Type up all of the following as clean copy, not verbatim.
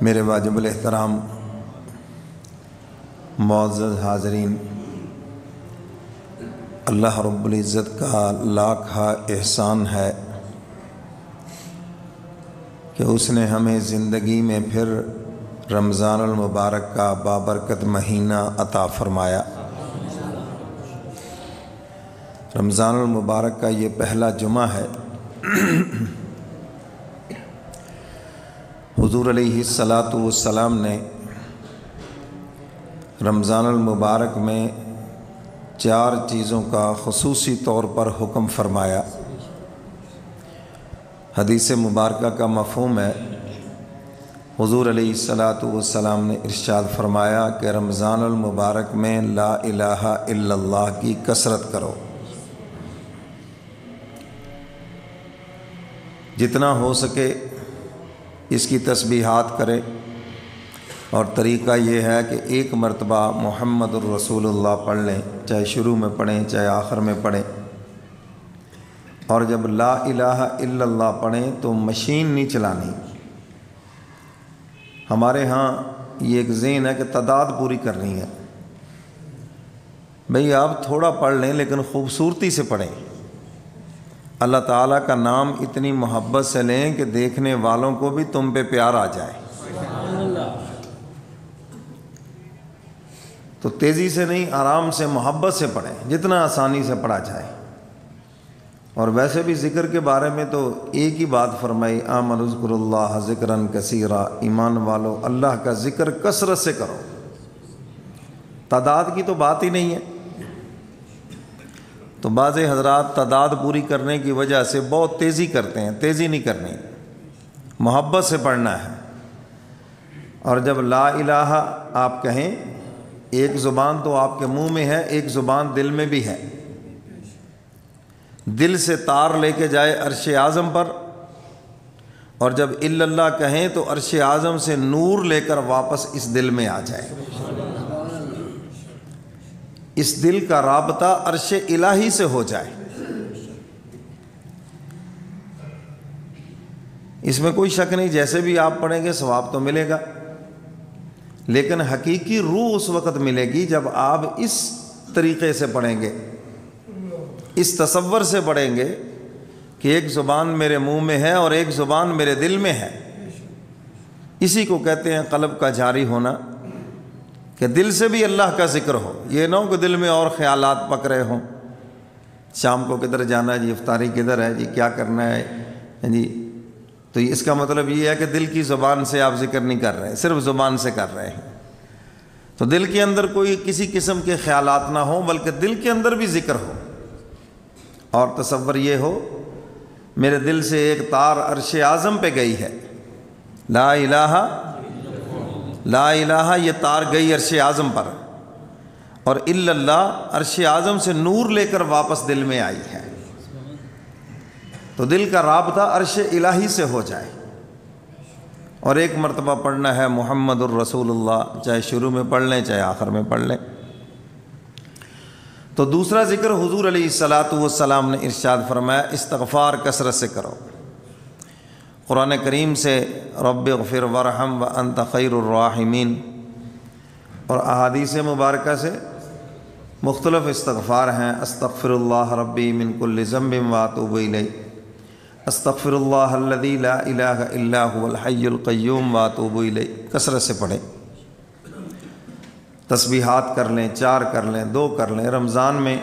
میرے واجب الاحترام معزز حاضرین، اللہ رب العزت کا لاکھا احسان ہے کہ اس نے ہمیں زندگی میں پھر رمضان المبارک کا بابرکت مہینہ عطا فرمایا۔ رمضان المبارک کا یہ پہلا جمعہ ہے۔ حضور علیہ الصلاۃ والسلام نے رمضان المبارک میں 4 چیزوں کا خصوصی طور پر حکم فرمایا۔ حدیث مبارکہ کا مفہوم ہے، حضور علیہ الصلاۃ والسلام نے ارشاد فرمایا کہ رمضان المبارک میں لا الہ الا اللہ کی کثرت کرو، جتنا ہو سکے اس کی تسبیحات کرے، اور طریقہ یہ ہے کہ ایک مرتبہ محمد الرسول اللہ پڑھ لیں، چاہے شروع میں پڑھیں چاہے آخر میں پڑھیں، اور جب لا الہ الا اللہ پڑھیں تو مشین نہیں چلانی۔ ہمارے ہاں یہ ایک ذہن ہے کہ تعداد پوری کرنی ہے۔ بھئی آپ تھوڑا پڑھ لیں لیکن خوبصورتی سے پڑھیں، اللہ تعالیٰ کا نام اتنی محبت سے لیں کہ دیکھنے والوں کو بھی تم پہ پیار آ جائے۔ تو تیزی سے نہیں، آرام سے محبت سے پڑھیں، جتنا آسانی سے پڑھا جائے۔ اور ویسے بھی ذکر کے بارے میں تو ایک ہی بات فرمائی، آمنوا اذکروا اللہ ذکرا کثیرا، ایمان والو اللہ کا ذکر کثرت سے کرو۔ تعداد کی تو بات ہی نہیں ہے۔ تو بعض حضرات تعداد پوری کرنے کی وجہ سے بہت تیزی کرتے ہیں، تیزی نہیں کرنی، محبت سے پڑھنا ہے۔ اور جب لا الہ آپ کہیں، ایک زبان تو آپ کے منہ میں ہے، ایک زبان دل میں بھی ہے۔ دل سے تار لے کے جائے عرش اعظم پر، اور جب الا اللہ کہیں تو عرش اعظم سے نور لے کر واپس اس دل میں آ جائے۔ اس دل کا رابطہ عرش الہی سے ہو جائے۔ اس میں کوئی شک نہیں، جیسے بھی آپ پڑھیں گے ثواب تو ملے گا، لیکن حقیقی روح اس وقت ملے گی جب آپ اس طریقے سے پڑھیں گے، اس تصور سے پڑھیں گے کہ ایک زبان میرے منہ میں ہے اور ایک زبان میرے دل میں ہے۔ اسی کو کہتے ہیں قلب کا جاری ہونا، کہ دل سے بھی اللہ کا ذکر ہو، یہ نہ ہو کہ دل میں اور خیالات پک رہے ہوں، شام کو کدھر جانا ہے جی، افطاری کدھر ہے جی، کیا کرنا ہے جی۔ تو اس کا مطلب یہ ہے کہ دل کی زبان سے آپ ذکر نہیں کر رہے، صرف زبان سے کر رہے ہیں۔ تو دل کے اندر کوئی کسی قسم کے خیالات نہ ہوں، بلکہ دل کے اندر بھی ذکر ہو، اور تصور یہ ہو میرے دل سے ایک تار عرش اعظم پہ گئی ہے، لا الہ لا الہ، یہ تار گئی عرش اعظم پر، اور الا اللہ عرش اعظم سے نور لے کر واپس دل میں آئی ہے۔ تو دل کا رابطہ عرش الہی سے ہو جائے، اور ایک مرتبہ پڑھنا ہے محمد الرسول اللہ، چاہے شروع میں پڑھ لیں چاہے آخر میں پڑھ لیں۔ تو دوسرا ذکر حضور علیہ الصلاۃ والسلام نے ارشاد فرمایا، استغفار کثرت سے کرو۔ قرآن کریم سے رب اغفر ورحم وانت خیر الراحمین، اور احادیث مبارکہ سے مختلف استغفار ہیں، استغفر اللہ ربی من کل ذنب واتوب الیہ، استغفر اللہ الذی لا الہ الا هو الحی القیوم واتوب الیہ۔ کثرت سے پڑھیں، تسبیحات کر لیں، 4 کر لیں، 2 کر لیں۔ رمضان میں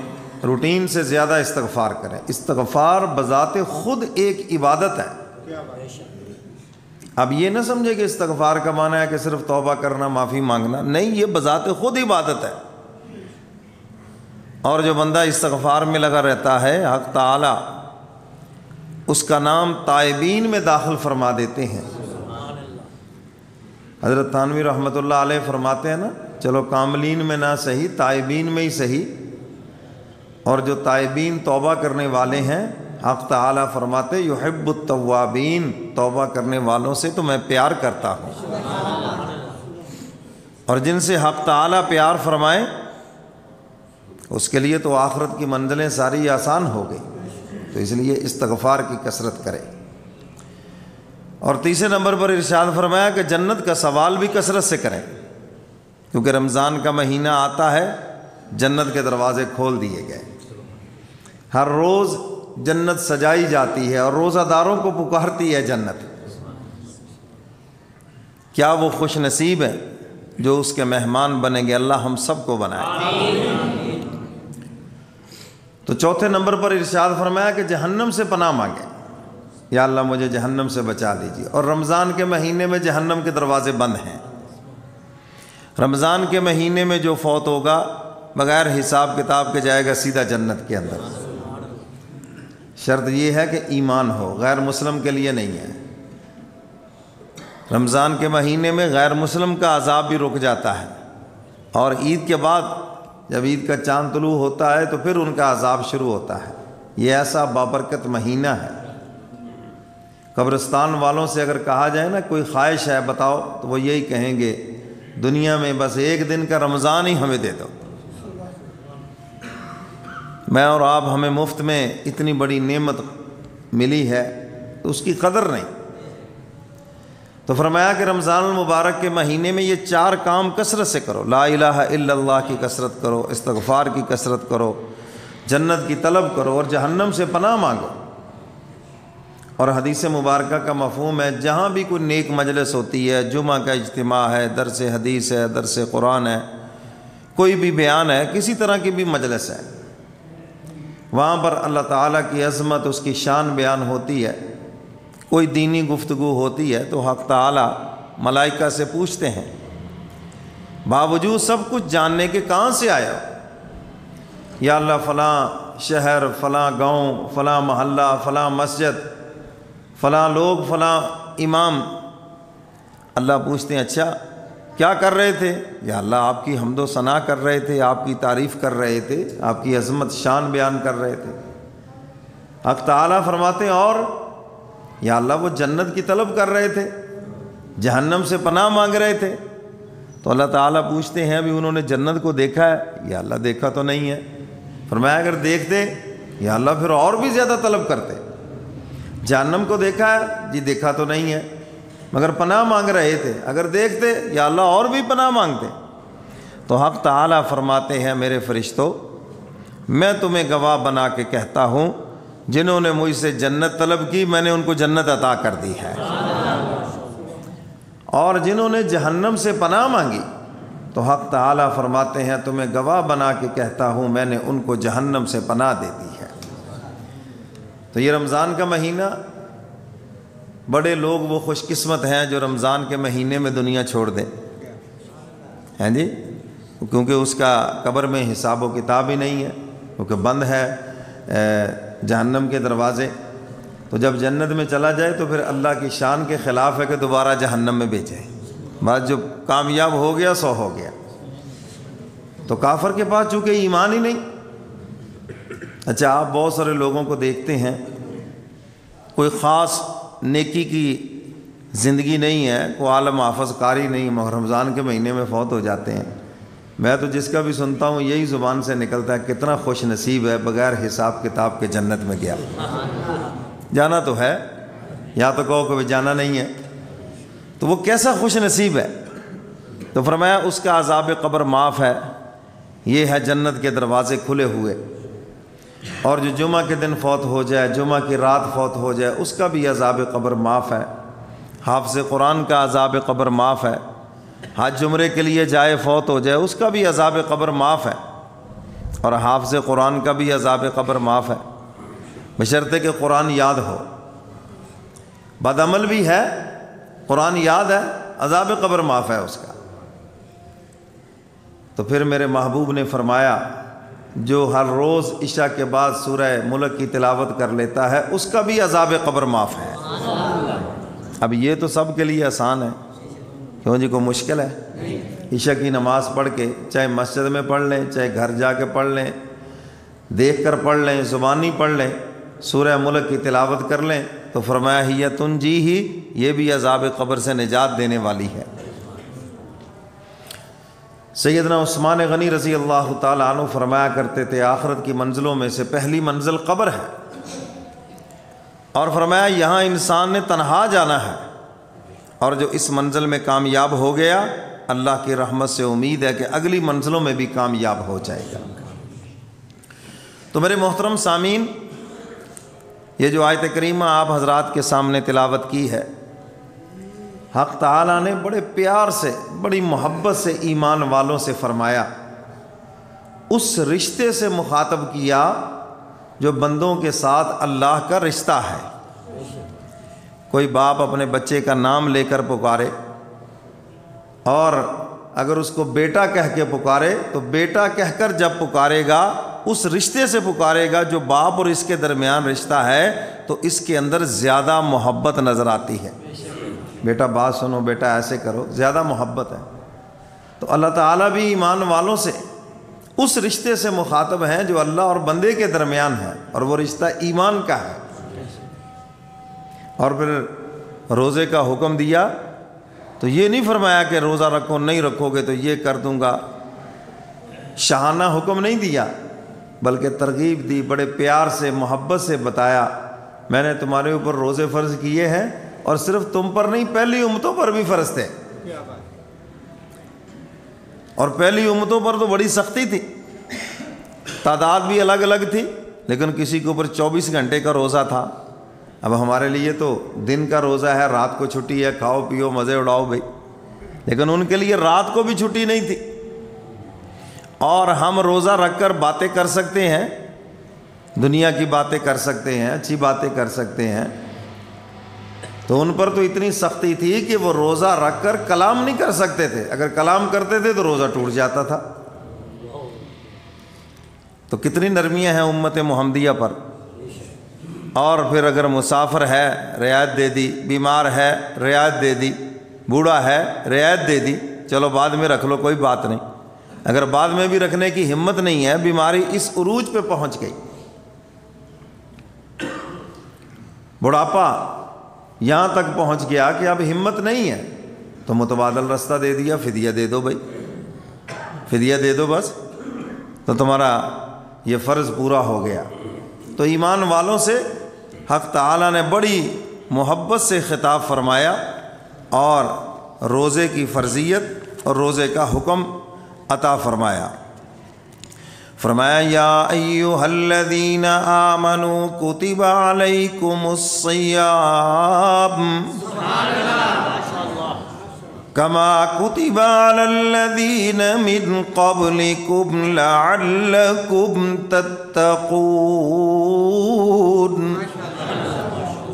روٹین سے زیادہ استغفار کریں۔ استغفار بذات خود ایک عبادت ہے۔ اب یہ نہ سمجھے کہ استغفار کا معنی ہے کہ صرف توبہ کرنا، معافی مانگنا، نہیں، یہ بذات خود عبادت ہے۔ اور جو بندہ استغفار میں لگا رہتا ہے، حق تعالی اس کا نام تائبین میں داخل فرما دیتے ہیں۔ حضرت تھانوی رحمۃ اللہ علیہ فرماتے ہیں نا، چلو کاملین میں نہ صحیح، تائبین میں ہی صحیح، اور جو تائبین توبہ کرنے والے ہیں، حق تعالیٰ فرماتے یحب التوابین، توبہ کرنے والوں سے تو میں پیار کرتا ہوں۔ اور جن سے حق تعالیٰ پیار فرمائے اس کے لیے تو آخرت کی منزلیں ساری آسان ہو گئی۔ تو اس لیے استغفار کی کثرت کرے۔ اور تیسرے نمبر پر ارشاد فرمایا کہ جنت کا سوال بھی کثرت سے کریں، کیونکہ رمضان کا مہینہ آتا ہے، جنت کے دروازے کھول دیے گئے، ہر روز جنت سجائی جاتی ہے اور روزہ داروں کو پکارتی ہے جنت۔ کیا وہ خوش نصیب ہے جو اس کے مہمان بنیں گے، اللہ ہم سب کو بنائے۔ تو چوتھے نمبر پر ارشاد فرمایا کہ جہنم سے پناہ مانگے، یا اللہ مجھے جہنم سے بچا دیجیے۔ اور رمضان کے مہینے میں جہنم کے دروازے بند ہیں، رمضان کے مہینے میں جو فوت ہوگا بغیر حساب کتاب کے جائے گا سیدھا جنت کے اندر۔ شرط یہ ہے کہ ایمان ہو، غیر مسلم کے لیے نہیں ہے۔ رمضان کے مہینے میں غیر مسلم کا عذاب بھی رک جاتا ہے، اور عید کے بعد جب عید کا چاند طلوع ہوتا ہے تو پھر ان کا عذاب شروع ہوتا ہے۔ یہ ایسا بابرکت مہینہ ہے، قبرستان والوں سے اگر کہا جائے نا کوئی خواہش ہے بتاؤ، تو وہ یہی کہیں گے دنیا میں بس ایک دن کا رمضان ہی ہمیں دے دو۔ میں اور آپ ہمیں مفت میں اتنی بڑی نعمت ملی ہے تو اس کی قدر نہیں۔ تو فرمایا کہ رمضان المبارک کے مہینے میں یہ 4 کام کثرت سے کرو، لا الہ الا اللہ کی کثرت کرو، استغفار کی کثرت کرو، جنت کی طلب کرو، اور جہنم سے پناہ مانگو۔ اور حدیث مبارکہ کا مفہوم ہے جہاں بھی کوئی نیک مجلس ہوتی ہے، جمعہ کا اجتماع ہے، درس حدیث ہے، درس قرآن ہے، کوئی بھی بیان ہے، کسی طرح کی بھی مجلس ہے، وہاں پر اللہ تعالیٰ کی عظمت، اس کی شان بیان ہوتی ہے، کوئی دینی گفتگو ہوتی ہے تو حق تعالیٰ ملائکہ سے پوچھتے ہیں باوجود سب کچھ جاننے کے کہاں سے آیا ہو؟ یا اللہ فلاں شہر، فلاں گاؤں، فلاں محلہ، فلاں مسجد، فلاں لوگ، فلاں امام۔ اللہ پوچھتے ہیں اچھا کیا کر رہے تھے؟ یا اللہ آپ کی حمد و ثنا کر رہے تھے، آپ کی تعریف کر رہے تھے، آپ کی عظمت شان بیان کر رہے تھے۔ حق تعالیٰ فرماتے ہیں اور یا اللہ وہ جنت کی طلب کر رہے تھے، جہنم سے پناہ مانگ رہے تھے۔ تو اللہ تعالیٰ پوچھتے ہیں ابھی انہوں نے جنت کو دیکھا ہے؟ یا اللہ دیکھا تو نہیں ہے۔ فرمایا اگر دیکھتے یا اللہ پھر اور بھی زیادہ طلب کرتے۔ جہنم کو دیکھا ہے؟ جی دیکھا تو نہیں ہے، مگر پناہ مانگ رہے تھے، اگر دیکھتے یا اللہ اور بھی پناہ مانگتے۔ تو حق تعالیٰ فرماتے ہیں میرے فرشتوں میں تمہیں گواہ بنا کے کہتا ہوں جنہوں نے مجھ سے جنت طلب کی میں نے ان کو جنت عطا کر دی ہے، اور جنہوں نے جہنم سے پناہ مانگی تو حق تعالیٰ فرماتے ہیں تمہیں گواہ بنا کے کہتا ہوں میں نے ان کو جہنم سے پناہ دے دی ہے۔ تو یہ رمضان کا مہینہ، بڑے لوگ وہ خوش قسمت ہیں جو رمضان کے مہینے میں دنیا چھوڑ دیں، ہیں جی، کیونکہ اس کا قبر میں حساب و کتاب ہی نہیں ہے، کیونکہ بند ہے جہنم کے دروازے۔ تو جب جنت میں چلا جائے تو پھر اللہ کی شان کے خلاف ہے کہ دوبارہ جہنم میں بھیجے، بات جو کامیاب ہو گیا سو ہو گیا۔ تو کافر کے پاس چونکہ ایمان ہی نہیں۔ اچھا آپ بہت سارے لوگوں کو دیکھتے ہیں کوئی خاص نیکی کی زندگی نہیں ہے، کوئی عالم حافظ قاری نہیں، مگر رمضان کے مہینے میں فوت ہو جاتے ہیں۔ میں تو جس کا بھی سنتا ہوں یہی زبان سے نکلتا ہے کتنا خوش نصیب ہے، بغیر حساب کتاب کے جنت میں گیا۔ جانا تو ہے، یا تو کہو کہ جانا نہیں ہے، تو وہ کیسا خوش نصیب ہے۔ تو فرمایا اس کا عذاب قبر معاف ہے، یہ ہے جنت کے دروازے کھلے ہوئے۔ اور جو جمعہ کے دن فوت ہو جائے، جمعہ کی رات فوت ہو جائے، اس کا بھی عذاب قبر معاف ہے۔ حافظ قرآن کا عذاب قبر معاف ہے۔ حج عمرے کے لیے جائے فوت ہو جائے، اس کا بھی عذاب قبر معاف ہے، اور حافظ قرآن کا بھی عذاب قبر معاف ہے، بشرطے کہ قرآن یاد ہو۔ بدعمل بھی ہے، قرآن یاد ہے، عذاب قبر معاف ہے اس کا۔ تو پھر میرے محبوب نے فرمایا جو ہر روز عشاء کے بعد سورہ ملک کی تلاوت کر لیتا ہے اس کا بھی عذاب قبر معاف ہے۔ اب یہ تو سب کے لیے آسان ہے، کیوں جی کوئی مشکل ہے؟ عشاء کی نماز پڑھ کے چاہے مسجد میں پڑھ لیں، چاہے گھر جا کے پڑھ لیں، دیکھ کر پڑھ لیں، زبانی پڑھ لیں، سورہ ملک کی تلاوت کر لیں، تو فرمایا ہی تنجی ہی، یہ بھی عذاب قبر سے نجات دینے والی ہے۔ سیدنا عثمان غنی رضی اللہ تعالیٰ عنہ فرمایا کرتے تھے آخرت کی منزلوں میں سے پہلی منزل قبر ہے، اور فرمایا یہاں انسان نے تنہا جانا ہے، اور جو اس منزل میں کامیاب ہو گیا اللہ کی رحمت سے امید ہے کہ اگلی منزلوں میں بھی کامیاب ہو جائے گا۔ تو میرے محترم سامعین، یہ جو آیت کریمہ آپ حضرات کے سامنے تلاوت کی ہے، حق تعالیٰ نے بڑے پیار سے، بڑی محبت سے ایمان والوں سے فرمایا، اس رشتے سے مخاطب کیا جو بندوں کے ساتھ اللہ کا رشتہ ہے۔ کوئی باپ اپنے بچے کا نام لے کر پکارے، اور اگر اس کو بیٹا کہہ کے پکارے تو بیٹا کہہ کر جب پکارے گا اس رشتے سے پکارے گا جو باپ اور اس کے درمیان رشتہ ہے، تو اس کے اندر زیادہ محبت نظر آتی ہے۔ بیٹا بات سنو، بیٹا ایسے کرو، زیادہ محبت ہے۔ تو اللہ تعالیٰ بھی ایمان والوں سے اس رشتے سے مخاطب ہیں جو اللہ اور بندے کے درمیان ہے، اور وہ رشتہ ایمان کا ہے۔ اور پھر روزے کا حکم دیا تو یہ نہیں فرمایا کہ روزہ رکھو، نہیں رکھو گے تو یہ کر دوں گا، شاہانہ حکم نہیں دیا، بلکہ ترغیب دی، بڑے پیار سے محبت سے بتایا میں نے تمہارے اوپر روزے فرض کیے ہیں، اور صرف تم پر نہیں پہلی امتوں پر بھی فرض تھے، اور پہلی امتوں پر تو بڑی سختی تھی، تعداد بھی الگ الگ تھی، لیکن کسی کے اوپر 24 گھنٹے کا روزہ تھا۔ اب ہمارے لیے تو دن کا روزہ ہے، رات کو چھٹی ہے، کھاؤ پیو مزے اڑاؤ بھائی، لیکن ان کے لیے رات کو بھی چھٹی نہیں تھی، اور ہم روزہ رکھ کر باتیں کر سکتے ہیں، دنیا کی باتیں کر سکتے ہیں، اچھی باتیں کر سکتے ہیں، تو ان پر تو اتنی سختی تھی کہ وہ روزہ رکھ کر کلام نہیں کر سکتے تھے، اگر کلام کرتے تھے تو روزہ ٹوٹ جاتا تھا۔ تو کتنی نرمیاں ہیں امت محمدیہ پر۔ اور پھر اگر مسافر ہے رعایت دے دی، بیمار ہے رعایت دے دی، بوڑھا ہے رعایت دے دی، چلو بعد میں رکھ لو کوئی بات نہیں۔ اگر بعد میں بھی رکھنے کی ہمت نہیں ہے، بیماری اس عروج پہ پہنچ گئی، بڑھاپا یہاں تک پہنچ گیا کہ اب ہمت نہیں ہے، تو متبادل رستہ دے دیا، فدیہ دے دو بھائی، فدیہ دے دو بس، تو تمہارا یہ فرض پورا ہو گیا۔ تو ایمان والوں سے حق تعالیٰ نے بڑی محبت سے خطاب فرمایا، اور روزے کی فرضیت اور روزے کا حکم عطا فرمایا۔ فرمایا یا ایھا الذین آمنوا کتب علیکم الصیام کما کتب علی الذین من قبلکم لعلکم تتقون۔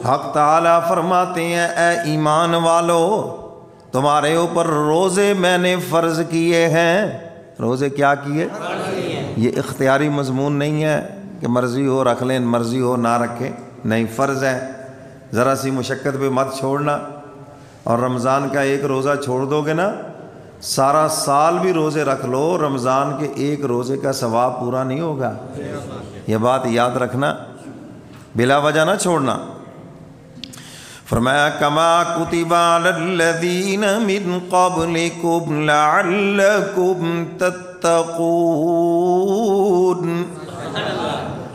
حق تعالیٰ فرماتے ہیں اے ایمان والو، تمہارے اوپر روزے میں نے فرض کیے ہیں۔ روزے کیا کیے؟ یہ اختیاری مضمون نہیں ہے کہ مرضی ہو رکھ لیں، مرضی ہو نہ رکھیں، نہیں، فرض ہے۔ ذرا سی مشقت پہ مت چھوڑنا، اور رمضان کا ایک روزہ چھوڑ دو گے نا، سارا سال بھی روزے رکھ لو، رمضان کے ایک روزے کا ثواب پورا نہیں ہوگا۔ یہ بات یاد رکھنا، بلا وجہ نہ چھوڑنا۔ فرمایا کما کتب علی الذین من قبلکم لعلکم تتقون۔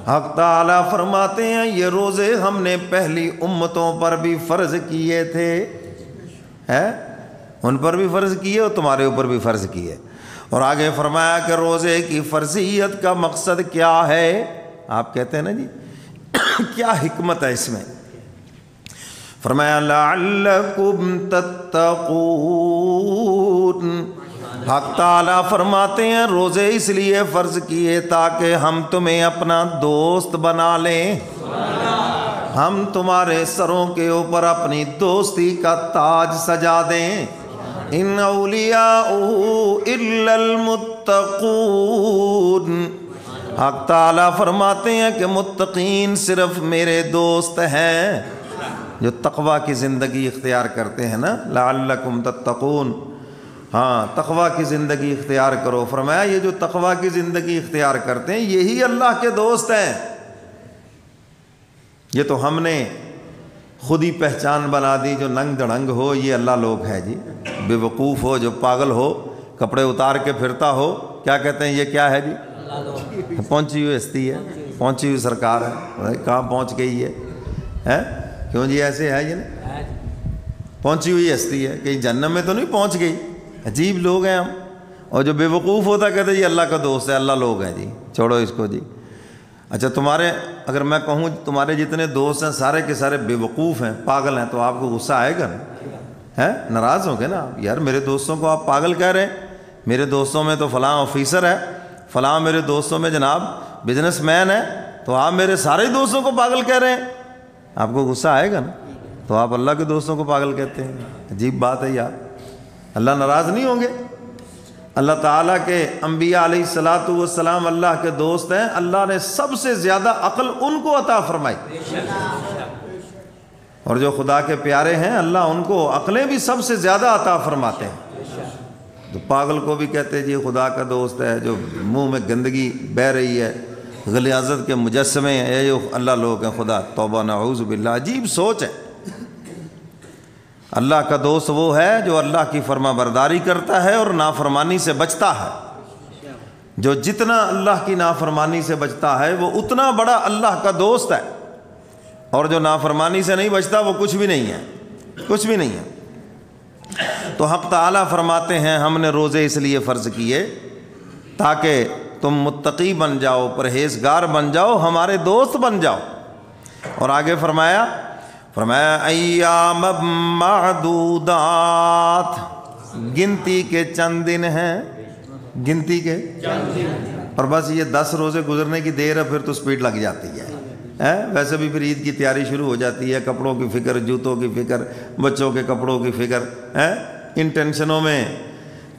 حق تعالیٰ فرماتے ہیں یہ روزے ہم نے پہلی امتوں پر بھی فرض کیے تھے، ان پر بھی فرض کیے اور تمہارے اوپر بھی فرض کیے۔ اور آگے فرمایا کہ روزے کی فرضیت کا مقصد کیا ہے؟ آپ کہتے ہیں نا جی کیا حکمت ہے اس میں؟ فرمایا لعلکم تتقون۔ حق تعالیٰ فرماتے ہیں روزے اس لیے فرض کیے تاکہ ہم تمہیں اپنا دوست بنا لیں، ہم تمہارے سروں کے اوپر اپنی دوستی کا تاج سجا دیں۔ ان اولیاءہ الا المتقون۔ حق تعالیٰ فرماتے ہیں کہ متقین صرف میرے دوست ہیں، جو تقوی کی زندگی اختیار کرتے ہیں نا، لعلکم تتقون۔ ہاں، تقوی کی زندگی اختیار کرو۔ فرمایا یہ جو تقوی کی زندگی اختیار کرتے ہیں یہی اللہ کے دوست ہیں۔ یہ تو ہم نے خود ہی پہچان بنا دی، جو ننگ دڑنگ ہو یہ اللہ لوگ ہے جی، بے وقوف ہو، جو پاگل ہو، کپڑے اتار کے پھرتا ہو، کیا کہتے ہیں یہ کیا ہے جی؟ پہنچی ہوئی ہستی ہے، پہنچی ہوئی سرکار ہے۔ کہاں پہنچ گئی ہے؟ کیوں جی ایسے ہے یہ؟ پہنچی ہوئی ہستی ہے، کہیں جہنم میں تو نہیں پہنچ گئی؟ عجیب لوگ ہیں ہم۔ اور جو بے وقوف ہوتا کہتے جی اللہ کا دوست ہے، اللہ لوگ ہیں جی، چھوڑو اس کو جی۔ اچھا تمہارے، اگر میں کہوں تمہارے جتنے دوست ہیں سارے کے سارے بے وقوف ہیں، پاگل ہیں، تو آپ کو غصہ آئے گا نا؟ ہے ناراض ہوں گے نا آپ، یار میرے دوستوں کو آپ پاگل کہہ رہے ہیں، میرے دوستوں میں تو فلاں آفیسر ہے، فلاں میرے دوستوں میں جناب بزنس مین ہے، تو آپ میرے سارے دوستوں کو پاگل کہہ رہے ہیں، آپ کو غصہ آئے گا نا؟ تو آپ اللہ کے دوستوں کو پاگل کہتے ہیں، عجیب بات ہے یار۔ اللہ ناراض نہیں ہوں گے؟ اللہ تعالیٰ کے انبیاء علیہ الصلاۃ والسلام اللہ کے دوست ہیں، اللہ نے سب سے زیادہ عقل ان کو عطا فرمائی، اور جو خدا کے پیارے ہیں اللہ ان کو عقلیں بھی سب سے زیادہ عطا فرماتے ہیں۔ تو پاگل کو بھی کہتے جی خدا کا دوست ہے، جو منہ میں گندگی بہہ رہی ہے، غلیاظت کے مجسمے ہیں، یہ جو اللہ لوگ ہیں، خدا توبہ نعوذ باللہ، عجیب سوچ ہے۔ اللہ کا دوست وہ ہے جو اللہ کی فرما برداری کرتا ہے اور نافرمانی سے بچتا ہے۔ جو جتنا اللہ کی نافرمانی سے بچتا ہے وہ اتنا بڑا اللہ کا دوست ہے، اور جو نافرمانی سے نہیں بچتا وہ کچھ بھی نہیں ہے، کچھ بھی نہیں ہے۔ تو حق تعالیٰ فرماتے ہیں ہم نے روزے اس لیے فرض کیے تاکہ تم متقی بن جاؤ، پرہیزگار بن جاؤ، ہمارے دوست بن جاؤ۔ اور آگے فرمایا ایام معدودات، گنتی کے چند دن ہیں، گنتی کے چند دن، اور بس یہ 10 روزے گزرنے کی دیر ہے، پھر تو سپیڈ لگ جاتی ہے۔ ویسے بھی پھر عید کی تیاری شروع ہو جاتی ہے، کپڑوں کی فکر، جوتوں کی فکر، بچوں کے کپڑوں کی فکر، ان ٹینشنوں میں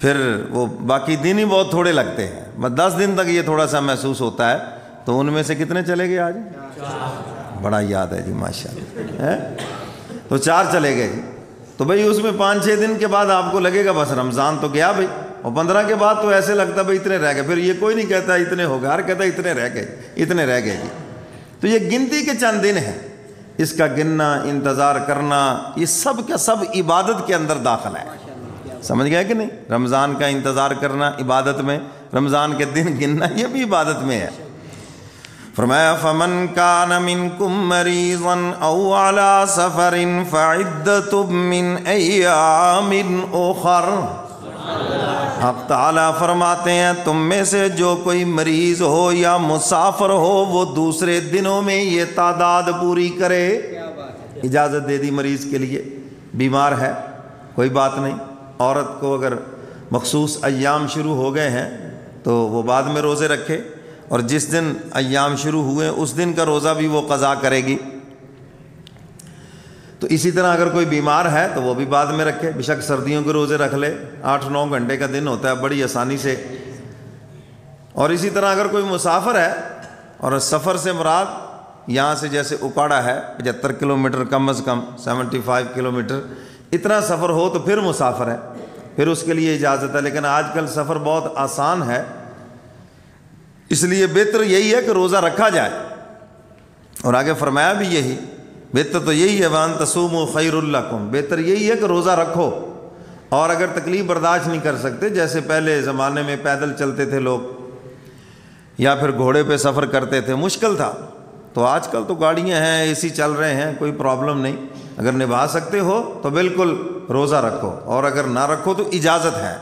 پھر وہ باقی دن ہی بہت تھوڑے لگتے ہیں، بس 10 دن تک یہ تھوڑا سا محسوس ہوتا ہے۔ تو ان میں سے کتنے چلے گئے آج؟ بڑا یاد ہے جی ماشاءاللہ، تو 4 چلے گئے جی۔ تو بھئی اس میں 5-6 دن کے بعد آپ کو لگے گا بس رمضان تو گیا بھئی، اور 15 کے بعد تو ایسے لگتا بھئی اتنے رہ گئے، پھر یہ کوئی نہیں کہتا اتنے ہو گئے، ہر کہتا اتنے رہ گئے، اتنے رہ گئے جی۔ تو یہ گنتی کے چند دن ہیں، اس کا گننا، انتظار کرنا، یہ سب کا سب عبادت کے اندر داخل ہے، سمجھ گئے کہ نہیں؟ رمضان کا انتظار کرنا عبادت میں، رمضان کے دن گننا یہ بھی عبادت میں ہے۔ فرمایا فمن کان منکم مریضا او علی سفر فعدۃ من ایام اخر۔ حق تعالیٰ فرماتے ہیں تم میں سے جو کوئی مریض ہو یا مسافر ہو وہ دوسرے دنوں میں یہ تعداد پوری کرے۔ اجازت دے دی مریض کے لیے، بیمار ہے کوئی بات نہیں، عورت کو اگر مخصوص ایام شروع ہو گئے ہیں تو وہ بعد میں روزے رکھے، اور جس دن ایام شروع ہوئے اس دن کا روزہ بھی وہ قضا کرے گی۔ تو اسی طرح اگر کوئی بیمار ہے تو وہ بھی بعد میں رکھے، بے شک سردیوں کے روزے رکھ لے، 8-9 گھنٹے کا دن ہوتا ہے بڑی آسانی سے۔ اور اسی طرح اگر کوئی مسافر ہے، اور سفر سے مراد یہاں سے جیسے اکاڑا ہے 75 کلومیٹر کم از کم 75 کلومیٹر، اتنا سفر ہو تو پھر مسافر ہے، پھر اس کے لیے اجازت ہے۔ لیکن آج کل سفر بہت آسان ہے، اس لیے بہتر یہی ہے کہ روزہ رکھا جائے، اور آگے فرمایا بھی یہی، بہتر تو یہی ہے وَأَن تَصُومُوا خَيْرٌ لَكُمْ، بہتر یہی ہے کہ روزہ رکھو۔ اور اگر تکلیف برداشت نہیں کر سکتے، جیسے پہلے زمانے میں پیدل چلتے تھے لوگ یا پھر گھوڑے پہ سفر کرتے تھے، مشکل تھا، تو آج کل تو گاڑیاں ہیں، اے سی چل رہے ہیں، کوئی پرابلم نہیں۔ اگر نبھا سکتے ہو تو بالکل روزہ رکھو، اور اگر نہ رکھو تو اجازت ہے۔